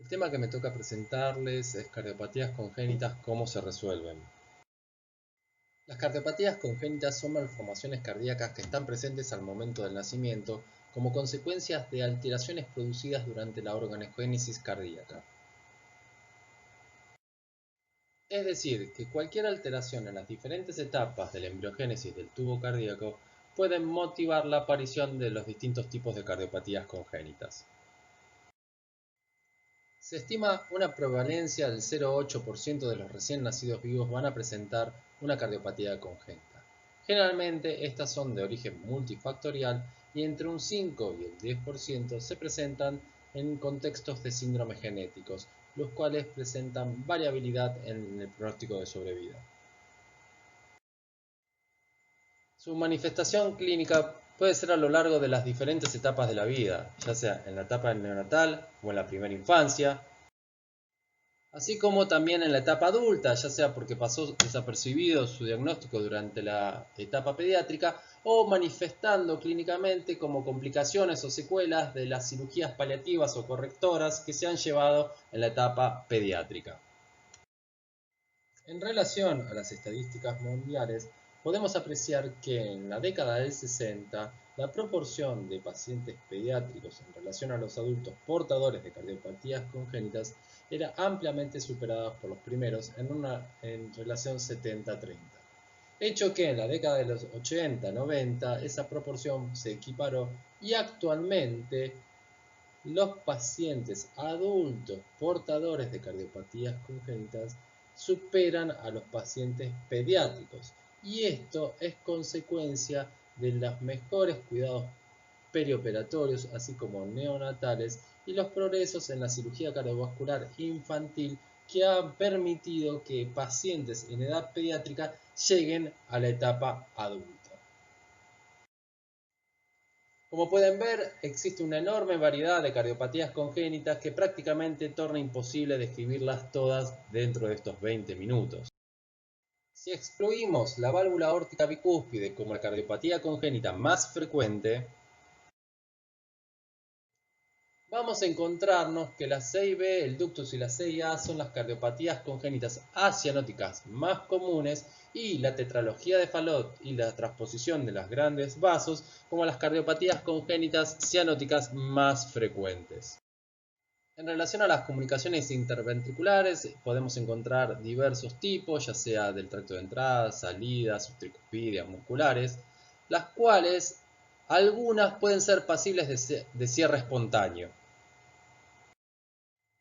El tema que me toca presentarles es cardiopatías congénitas, cómo se resuelven. Las cardiopatías congénitas son malformaciones cardíacas que están presentes al momento del nacimiento como consecuencias de alteraciones producidas durante la organogénesis cardíaca. Es decir, que cualquier alteración en las diferentes etapas de la embriogénesis del tubo cardíaco puede motivar la aparición de los distintos tipos de cardiopatías congénitas. Se estima una prevalencia del 0,8% de los recién nacidos vivos van a presentar una cardiopatía congénita. Generalmente estas son de origen multifactorial y entre un 5 y el 10% se presentan en contextos de síndromes genéticos, los cuales presentan variabilidad en el pronóstico de sobrevida. Su manifestación clínica puede ser a lo largo de las diferentes etapas de la vida, ya sea en la etapa neonatal o en la primera infancia, así como también en la etapa adulta, ya sea porque pasó desapercibido su diagnóstico durante la etapa pediátrica o manifestando clínicamente como complicaciones o secuelas de las cirugías paliativas o correctoras que se han llevado en la etapa pediátrica. En relación a las estadísticas mundiales, podemos apreciar que en la década del 60 la proporción de pacientes pediátricos en relación a los adultos portadores de cardiopatías congénitas era ampliamente superada por los primeros en relación 70-30. Hecho que en la década de los 80-90 esa proporción se equiparó y actualmente los pacientes adultos portadores de cardiopatías congénitas superan a los pacientes pediátricos, y esto es consecuencia de los mejores cuidados perioperatorios, así como neonatales, y los progresos en la cirugía cardiovascular infantil que han permitido que pacientes en edad pediátrica lleguen a la etapa adulta. Como pueden ver, existe una enorme variedad de cardiopatías congénitas que prácticamente torna imposible describirlas todas dentro de estos 20 minutos. Si excluimos la válvula aórtica bicúspide como la cardiopatía congénita más frecuente, vamos a encontrarnos que la CIB, el ductus y la CIA son las cardiopatías congénitas acianóticas más comunes y la tetralogía de Fallot y la transposición de los grandes vasos como las cardiopatías congénitas cianóticas más frecuentes. En relación a las comunicaciones interventriculares, podemos encontrar diversos tipos, ya sea del tracto de entrada, salida, subtricuspidia, musculares, las cuales algunas pueden ser pasibles de cierre espontáneo.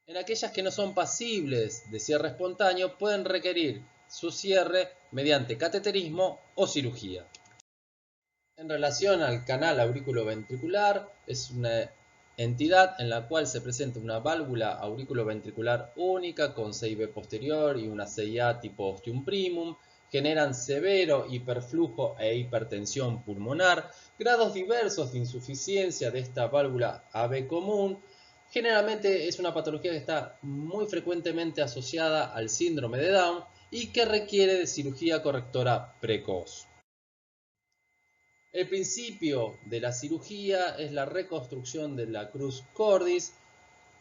En aquellas que no son pasibles de cierre espontáneo, pueden requerir su cierre mediante cateterismo o cirugía. En relación al canal aurículo-ventricular, es una entidad en la cual se presenta una válvula aurículo-ventricular única con CIB posterior y una CIA tipo ostium primum, generan severo hiperflujo e hipertensión pulmonar, grados diversos de insuficiencia de esta válvula AB común. Generalmente es una patología que está muy frecuentemente asociada al síndrome de Down y que requiere de cirugía correctora precoz. El principio de la cirugía es la reconstrucción de la crus cordis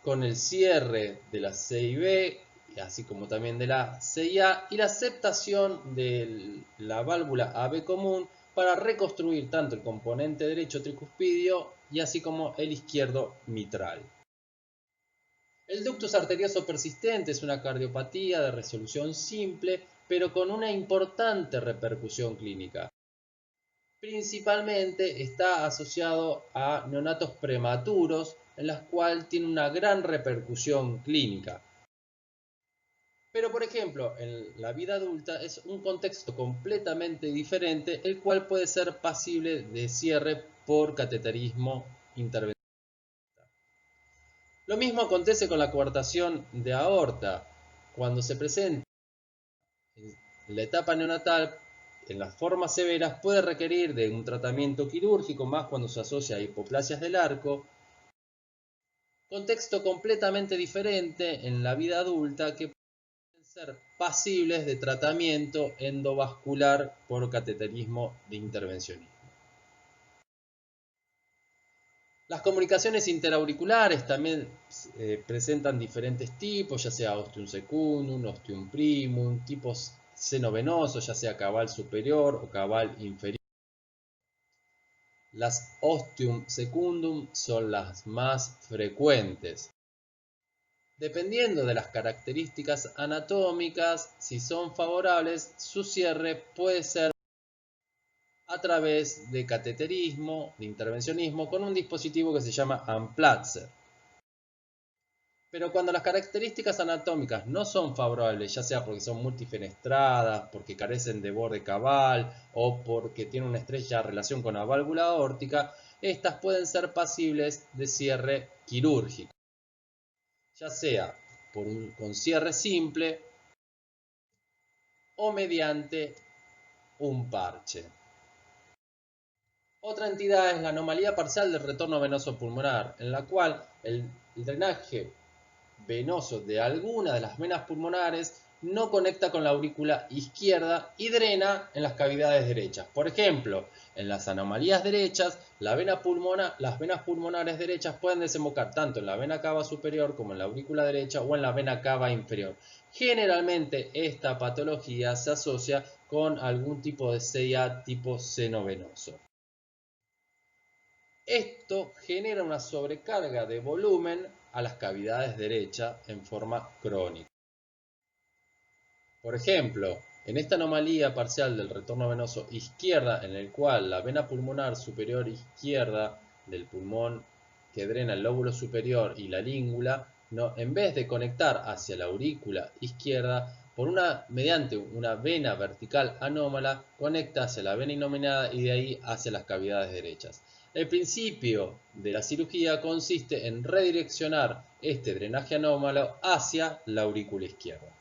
con el cierre de la CIB, así como también de la CIA, y la aceptación de la válvula AB común para reconstruir tanto el componente derecho tricuspidio y así como el izquierdo mitral. El ductus arterioso persistente es una cardiopatía de resolución simple, pero con una importante repercusión clínica. Principalmente está asociado a neonatos prematuros, en las cuales tiene una gran repercusión clínica. Pero, por ejemplo, en la vida adulta es un contexto completamente diferente, el cual puede ser pasible de cierre por cateterismo intervencional. Lo mismo acontece con la coartación de aorta. Cuando se presenta en la etapa neonatal, en las formas severas, puede requerir de un tratamiento quirúrgico, más cuando se asocia a hipoplasias del arco. Contexto completamente diferente en la vida adulta que pueden ser pasibles de tratamiento endovascular por cateterismo de intervencionismo. Las comunicaciones interauriculares también presentan diferentes tipos, ya sea ostium secundum, ostium primum, tipos senovenosos, ya sea cabal superior o cabal inferior. Las ostium secundum son las más frecuentes. Dependiendo de las características anatómicas, si son favorables, su cierre puede ser a través de cateterismo, de intervencionismo, con un dispositivo que se llama Amplatzer. Pero cuando las características anatómicas no son favorables, ya sea porque son multifenestradas, porque carecen de borde cabal o porque tienen una estrecha relación con la válvula aórtica, estas pueden ser pasibles de cierre quirúrgico, ya sea con cierre simple o mediante un parche. Otra entidad es la anomalía parcial del retorno venoso pulmonar, en la cual el drenaje venoso de alguna de las venas pulmonares no conecta con la aurícula izquierda y drena en las cavidades derechas. Por ejemplo, en las anomalías derechas, las venas pulmonares derechas pueden desembocar tanto en la vena cava superior como en la aurícula derecha o en la vena cava inferior. Generalmente esta patología se asocia con algún tipo de CIA tipo seno venoso. Esto genera una sobrecarga de volumen a las cavidades derechas en forma crónica. Por ejemplo, en esta anomalía parcial del retorno venoso izquierda, en el cual la vena pulmonar superior izquierda del pulmón que drena el lóbulo superior y la língula, en vez de conectar hacia la aurícula izquierda, mediante una vena vertical anómala, conecta hacia la vena innominada y de ahí hacia las cavidades derechas. El principio de la cirugía consiste en redireccionar este drenaje anómalo hacia la aurícula izquierda.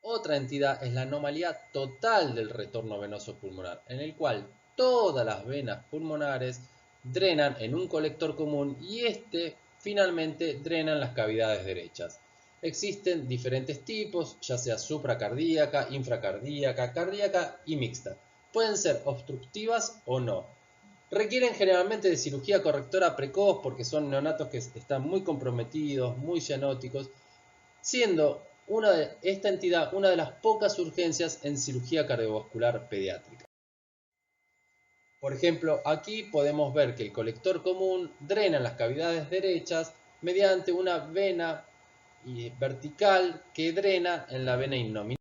Otra entidad es la anomalía total del retorno venoso pulmonar, en el cual todas las venas pulmonares drenan en un colector común y este finalmente drena en las cavidades derechas. Existen diferentes tipos, ya sea supracardíaca, infracardíaca, cardíaca y mixta. Pueden ser obstructivas o no. Requieren generalmente de cirugía correctora precoz porque son neonatos que están muy comprometidos, muy cianóticos, siendo esta entidad una de las pocas urgencias en cirugía cardiovascular pediátrica. Por ejemplo, aquí podemos ver que el colector común drena en las cavidades derechas mediante una vena vertical que drena en la vena innominada.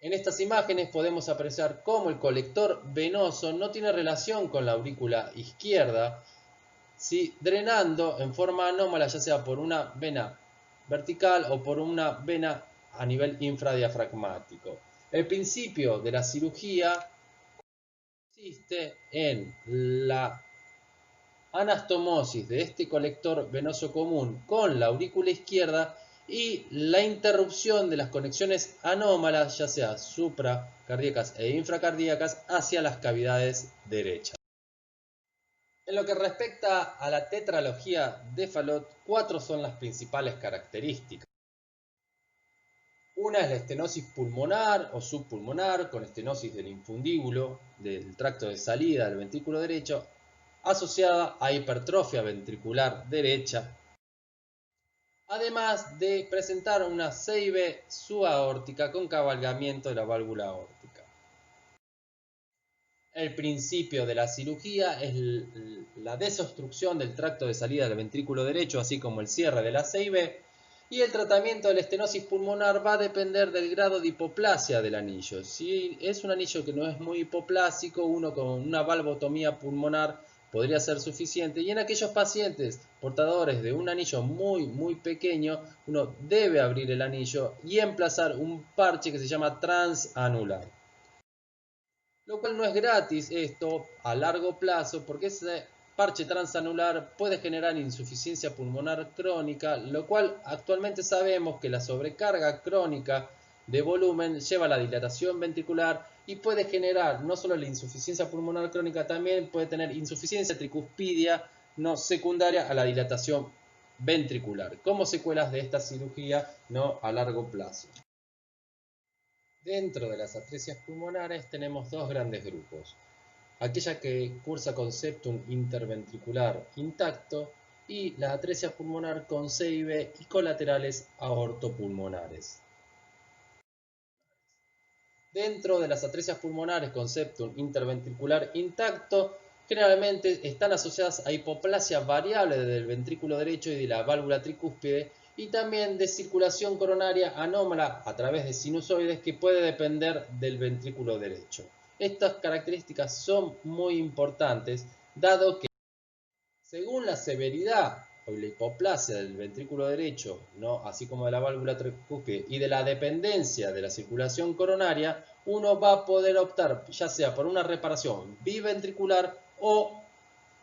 En estas imágenes podemos apreciar cómo el colector venoso no tiene relación con la aurícula izquierda, drenando en forma anómala, ya sea por una vena vertical o por una vena a nivel infradiafragmático. El principio de la cirugía consiste en la anastomosis de este colector venoso común con la aurícula izquierda y la interrupción de las conexiones anómalas, ya sea supracardíacas e infracardíacas, hacia las cavidades derechas. En lo que respecta a la tetralogía de Fallot, 4 son las principales características. Una es la estenosis pulmonar o subpulmonar, con estenosis del infundíbulo, del tracto de salida del ventrículo derecho, asociada a hipertrofia ventricular derecha, además de presentar una CIB subaórtica con cabalgamiento de la válvula aórtica. El principio de la cirugía es la desobstrucción del tracto de salida del ventrículo derecho, así como el cierre de la CIB, y el tratamiento de la estenosis pulmonar va a depender del grado de hipoplasia del anillo. Si es un anillo que no es muy hipoplásico, uno con una valvotomía pulmonar podría ser suficiente, y en aquellos pacientes portadores de un anillo muy pequeño, uno debe abrir el anillo y emplazar un parche que se llama transanular. Lo cual no es gratis esto a largo plazo, porque ese parche transanular puede generar insuficiencia pulmonar crónica, lo cual actualmente sabemos que la sobrecarga crónica de volumen lleva a la dilatación ventricular y puede generar no solo la insuficiencia pulmonar crónica, también puede tener insuficiencia tricuspidia no secundaria a la dilatación ventricular, como secuelas de esta cirugía no a largo plazo. Dentro de las atresias pulmonares tenemos dos grandes grupos. aquella que cursa con septum interventricular intacto, y la atresia pulmonar con CIB y colaterales aortopulmonares. Dentro de las atresias pulmonares con septum interventricular intacto, generalmente están asociadas a hipoplasia variable del ventrículo derecho y de la válvula tricúspide, y también de circulación coronaria anómala a través de sinusoides que puede depender del ventrículo derecho. Estas características son muy importantes, dado que según la severidad o la hipoplasia del ventrículo derecho, ¿no?, así como de la válvula tricúspide y de la dependencia de la circulación coronaria, uno va a poder optar ya sea por una reparación biventricular o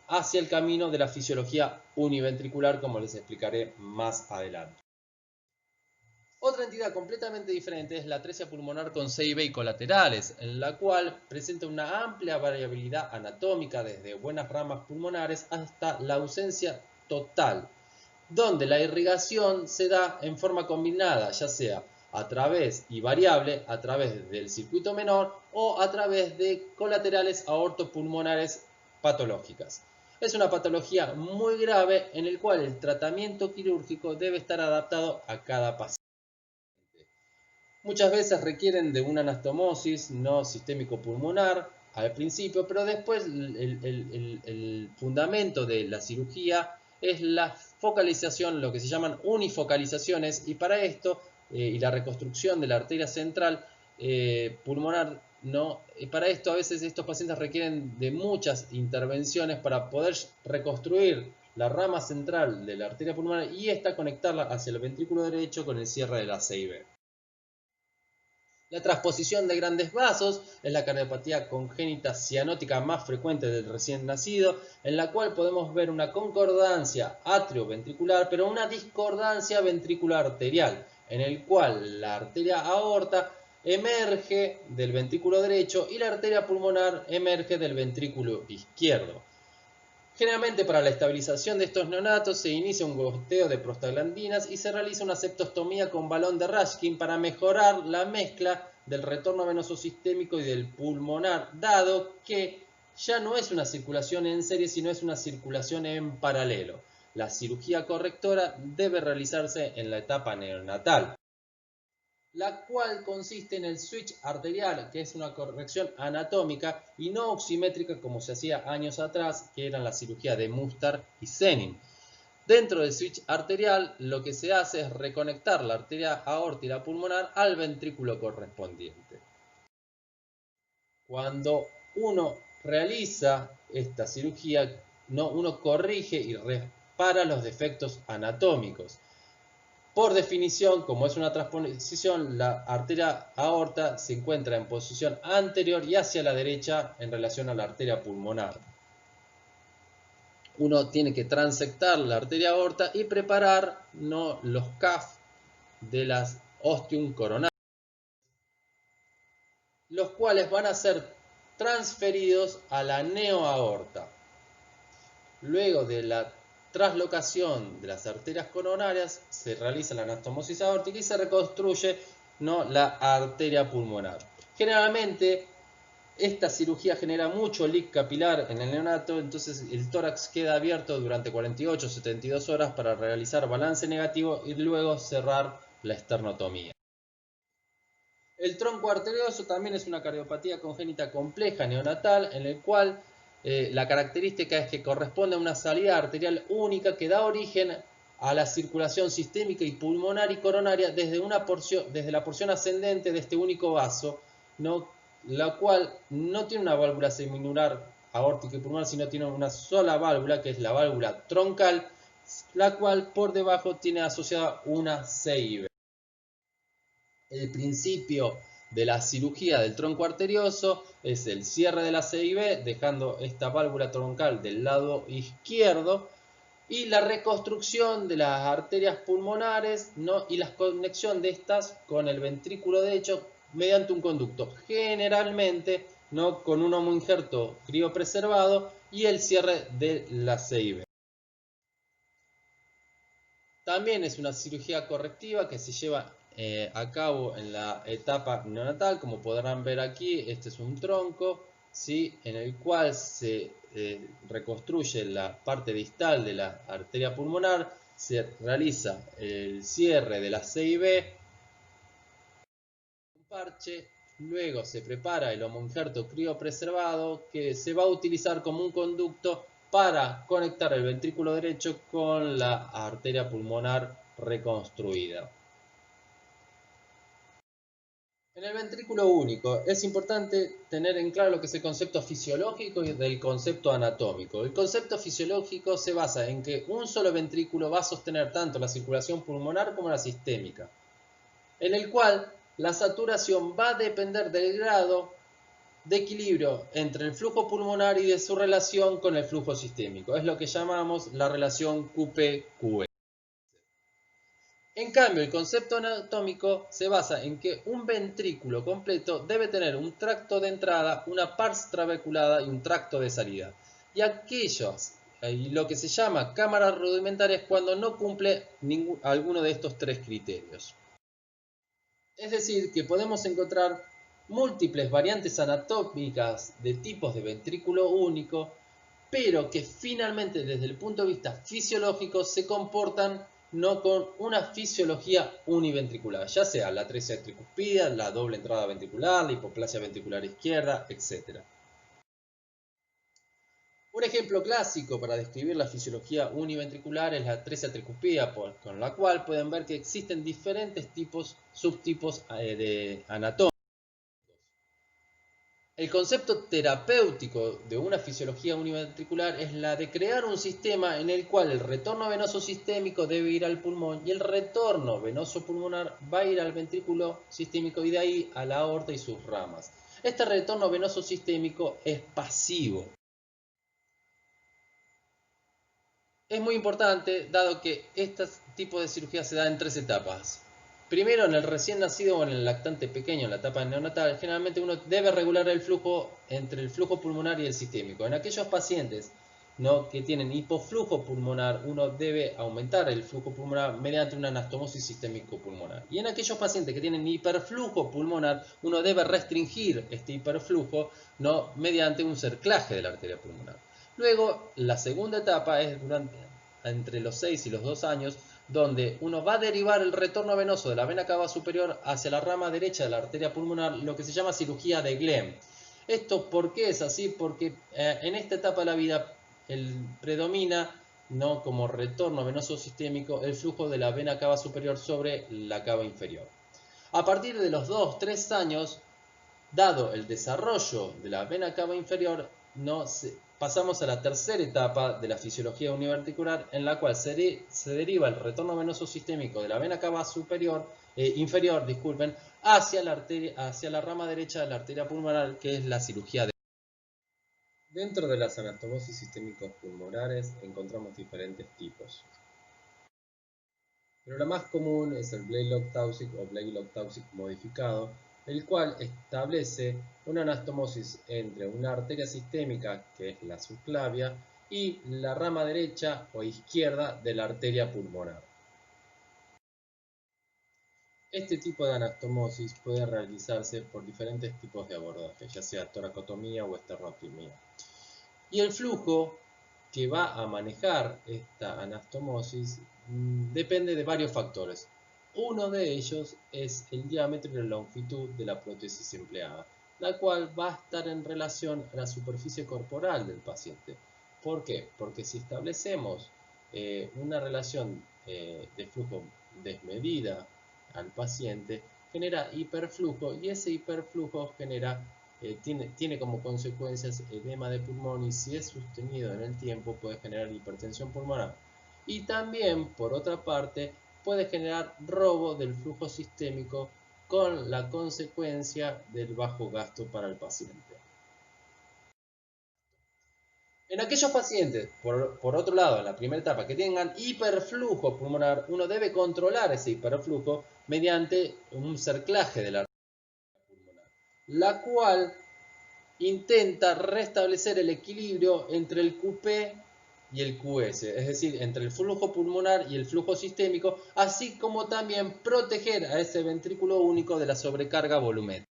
hacia el camino de la fisiología univentricular, como les explicaré más adelante. Otra entidad completamente diferente es la atresia pulmonar con CIB y colaterales, en la cual presenta una amplia variabilidad anatómica desde buenas ramas pulmonares hasta la ausencia total, donde la irrigación se da en forma combinada, ya sea a través y variable a través del circuito menor o a través de colaterales aortopulmonares patológicas. Es una patología muy grave en el cual el tratamiento quirúrgico debe estar adaptado a cada paciente. Muchas veces requieren de una anastomosis no sistémico pulmonar al principio, pero después el fundamento de la cirugía es la focalización, lo que se llaman unifocalizaciones, y para esto, y la reconstrucción de la arteria central pulmonar, ¿no? Para esto a veces estos pacientes requieren de muchas intervenciones para poder reconstruir la rama central de la arteria pulmonar y esta conectarla hacia el ventrículo derecho con el cierre de la CIB. La transposición de grandes vasos es la cardiopatía congénita cianótica más frecuente del recién nacido, en la cual podemos ver una concordancia atrioventricular, pero una discordancia ventricular arterial, en el cual la arteria aorta emerge del ventrículo derecho y la arteria pulmonar emerge del ventrículo izquierdo. Generalmente para la estabilización de estos neonatos se inicia un goteo de prostaglandinas y se realiza una septostomía con balón de Rashkin para mejorar la mezcla del retorno venoso sistémico y del pulmonar, dado que ya no es una circulación en serie, sino es una circulación en paralelo. La cirugía correctora debe realizarse en la etapa neonatal, la cual consiste en el switch arterial, que es una corrección anatómica y no oximétrica como se hacía años atrás, que eran la cirugía de Mustar y Senin. Dentro del switch arterial, lo que se hace es reconectar la arteria aórtica pulmonar al ventrículo correspondiente. Cuando uno realiza esta cirugía, uno corrige y repara los defectos anatómicos. Por definición, como es una transposición, la arteria aorta se encuentra en posición anterior y hacia la derecha en relación a la arteria pulmonar. Uno tiene que transectar la arteria aorta y preparar los CAF de las ostium coronarias, los cuales van a ser transferidos a la neoaorta. Luego de la traslocación de las arterias coronarias se realiza la anastomosis aórtica y se reconstruye la arteria pulmonar. Generalmente esta cirugía genera mucho leak capilar en el neonato, entonces el tórax queda abierto durante 48-72 horas para realizar balance negativo y luego cerrar la esternotomía. El tronco arterioso también es una cardiopatía congénita compleja neonatal, en el cual la característica es que corresponde a una salida arterial única que da origen a la circulación sistémica y pulmonar y coronaria desde la porción ascendente de este único vaso, la cual no tiene una válvula semilunar aórtica y pulmonar, sino tiene una sola válvula, que es la válvula troncal, la cual por debajo tiene asociada una CIB. El principio de la cirugía del tronco arterioso es el cierre de la CIB, dejando esta válvula troncal del lado izquierdo, y la reconstrucción de las arterias pulmonares, y la conexión de estas con el ventrículo derecho mediante un conducto, generalmente con un homoinjerto criopreservado y el cierre de la CIB. También es una cirugía correctiva que se lleva a cabo en la etapa neonatal. Como podrán ver aquí, este es un tronco, ¿sí?, en el cual se reconstruye la parte distal de la arteria pulmonar, se realiza el cierre de la C y B, un parche, luego se prepara el homoinjerto criopreservado que se va a utilizar como un conducto para conectar el ventrículo derecho con la arteria pulmonar reconstruida. En el ventrículo único es importante tener en claro lo que es el concepto fisiológico y del concepto anatómico. El concepto fisiológico se basa en que un solo ventrículo va a sostener tanto la circulación pulmonar como la sistémica, en el cual la saturación va a depender del grado de equilibrio entre el flujo pulmonar y de su relación con el flujo sistémico. Es lo que llamamos la relación QP-QE. En cambio, el concepto anatómico se basa en que un ventrículo completo debe tener un tracto de entrada, una pars trabeculada y un tracto de salida. Y lo que se llama cámara rudimentaria es cuando no cumple alguno de estos tres criterios. Es decir, que podemos encontrar múltiples variantes anatómicas de tipos de ventrículo único, pero que finalmente desde el punto de vista fisiológico se comportan no con una fisiología univentricular, ya sea la atresia tricuspidea, la doble entrada ventricular, la hipoplasia ventricular izquierda, etc. Un ejemplo clásico para describir la fisiología univentricular es la atresia tricuspidea, con la cual pueden ver que existen diferentes subtipos de anatomía. El concepto terapéutico de una fisiología univentricular es la de crear un sistema en el cual el retorno venoso sistémico debe ir al pulmón y el retorno venoso pulmonar va a ir al ventrículo sistémico y de ahí a la aorta y sus ramas. Este retorno venoso sistémico es pasivo. Es muy importante dado que este tipo de cirugía se da en tres etapas. Primero, en el recién nacido o en el lactante pequeño, en la etapa neonatal, generalmente uno debe regular el flujo entre el flujo pulmonar y el sistémico. En aquellos pacientes que tienen hipoflujo pulmonar, uno debe aumentar el flujo pulmonar mediante una anastomosis sistémico-pulmonar. Y en aquellos pacientes que tienen hiperflujo pulmonar, uno debe restringir este hiperflujo mediante un cerclaje de la arteria pulmonar. Luego, la segunda etapa es entre los 6 y los 2 años, donde uno va a derivar el retorno venoso de la vena cava superior hacia la rama derecha de la arteria pulmonar, lo que se llama cirugía de Glenn. ¿Esto por qué es así? Porque en esta etapa de la vida predomina como retorno venoso sistémico el flujo de la vena cava superior sobre la cava inferior. A partir de los 2-3 años, dado el desarrollo de la vena cava inferior, pasamos a la tercera etapa de la fisiología univentricular, en la cual se deriva el retorno venoso sistémico de la vena cava inferior, hacia la rama derecha de la arteria pulmonar, que es la cirugía de... Dentro de las anastomosis sistémicos pulmonares encontramos diferentes tipos. Pero la más común es el Blalock-Taussig o Blalock-Taussig modificado, el cual establece una anastomosis entre una arteria sistémica, que es la subclavia, y la rama derecha o izquierda de la arteria pulmonar. Este tipo de anastomosis puede realizarse por diferentes tipos de abordaje, ya sea toracotomía o esternotomía. Y el flujo que va a manejar esta anastomosis depende de varios factores. Uno de ellos es el diámetro y la longitud de la prótesis empleada, la cual va a estar en relación a la superficie corporal del paciente. ¿Por qué? Porque si establecemos una relación de flujo desmedida al paciente, genera hiperflujo y ese hiperflujo tiene como consecuencias edema de pulmón y si es sostenido en el tiempo puede generar hipertensión pulmonar. Y también, por otra parte, puede generar robo del flujo sistémico con la consecuencia del bajo gasto para el paciente. En aquellos pacientes, por otro lado, en la primera etapa, que tengan hiperflujo pulmonar, uno debe controlar ese hiperflujo mediante un cerclaje de la arteria pulmonar, la cual intenta restablecer el equilibrio entre el QP y el QS, es decir, entre el flujo pulmonar y el flujo sistémico, así como también proteger a ese ventrículo único de la sobrecarga volumétrica.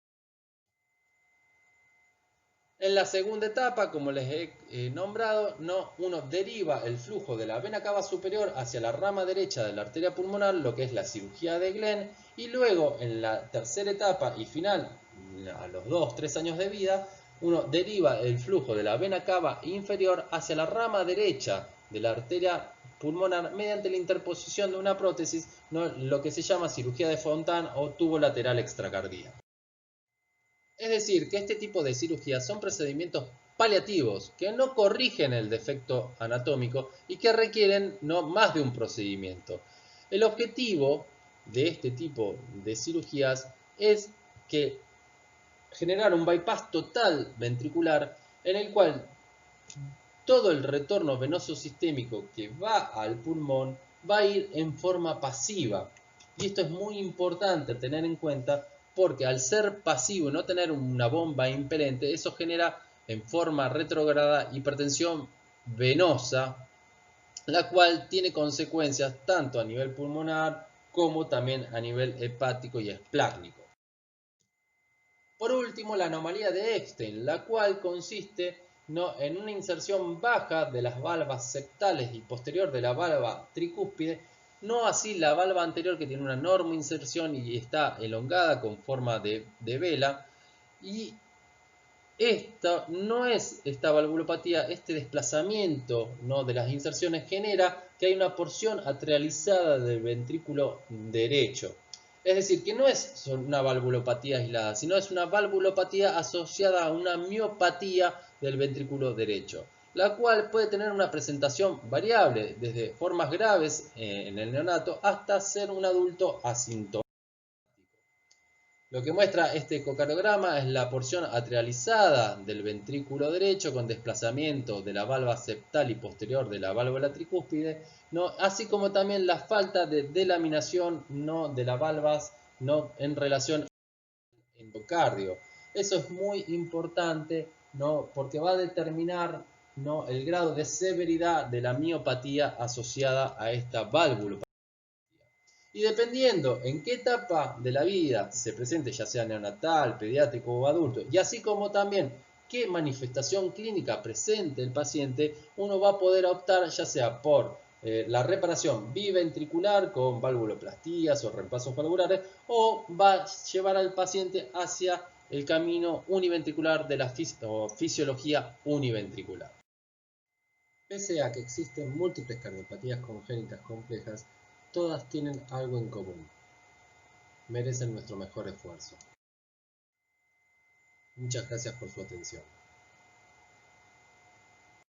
En la segunda etapa, como les he nombrado, uno deriva el flujo de la vena cava superior hacia la rama derecha de la arteria pulmonar, lo que es la cirugía de Glenn, y luego en la tercera etapa y final, a los 2-3 años de vida, uno deriva el flujo de la vena cava inferior hacia la rama derecha de la arteria pulmonar mediante la interposición de una prótesis, lo que se llama cirugía de Fontan o tubo lateral extracardíaco. Es decir, que este tipo de cirugías son procedimientos paliativos que no corrigen el defecto anatómico y que requieren no más de un procedimiento. El objetivo de este tipo de cirugías es que generar un bypass total ventricular en el cual todo el retorno venoso sistémico que va al pulmón va a ir en forma pasiva. Y esto es muy importante tener en cuenta porque al ser pasivo y no tener una bomba impelente, eso genera en forma retrógrada hipertensión venosa, la cual tiene consecuencias tanto a nivel pulmonar como también a nivel hepático y esplácnico. Por último, la anomalía de Epstein, la cual consiste en una inserción baja de las valvas septales y posterior de la valva tricúspide, no así la valva anterior que tiene una enorme inserción y está elongada con forma de vela. Y esta valvulopatía, este desplazamiento de las inserciones genera que hay una porción atrializada del ventrículo derecho. Es decir, que no es una valvulopatía aislada, sino es una valvulopatía asociada a una miopatía del ventrículo derecho, la cual puede tener una presentación variable, desde formas graves en el neonato hasta ser un adulto asintomático. Lo que muestra este ecocardiograma es la porción atrializada del ventrículo derecho con desplazamiento de la valva septal y posterior de la válvula tricúspide, así como también la falta de delaminación de las valvas en relación al endocardio. Eso es muy importante porque va a determinar el grado de severidad de la miopatía asociada a esta válvula. Y dependiendo en qué etapa de la vida se presente, ya sea neonatal, pediátrico o adulto, y así como también qué manifestación clínica presente el paciente, uno va a poder optar ya sea por la reparación biventricular con valvuloplastías o reemplazos valvulares, o va a llevar al paciente hacia el camino univentricular de la fisiología univentricular. Pese a que existen múltiples cardiopatías congénitas complejas, todas tienen algo en común: merecen nuestro mejor esfuerzo. Muchas gracias por su atención.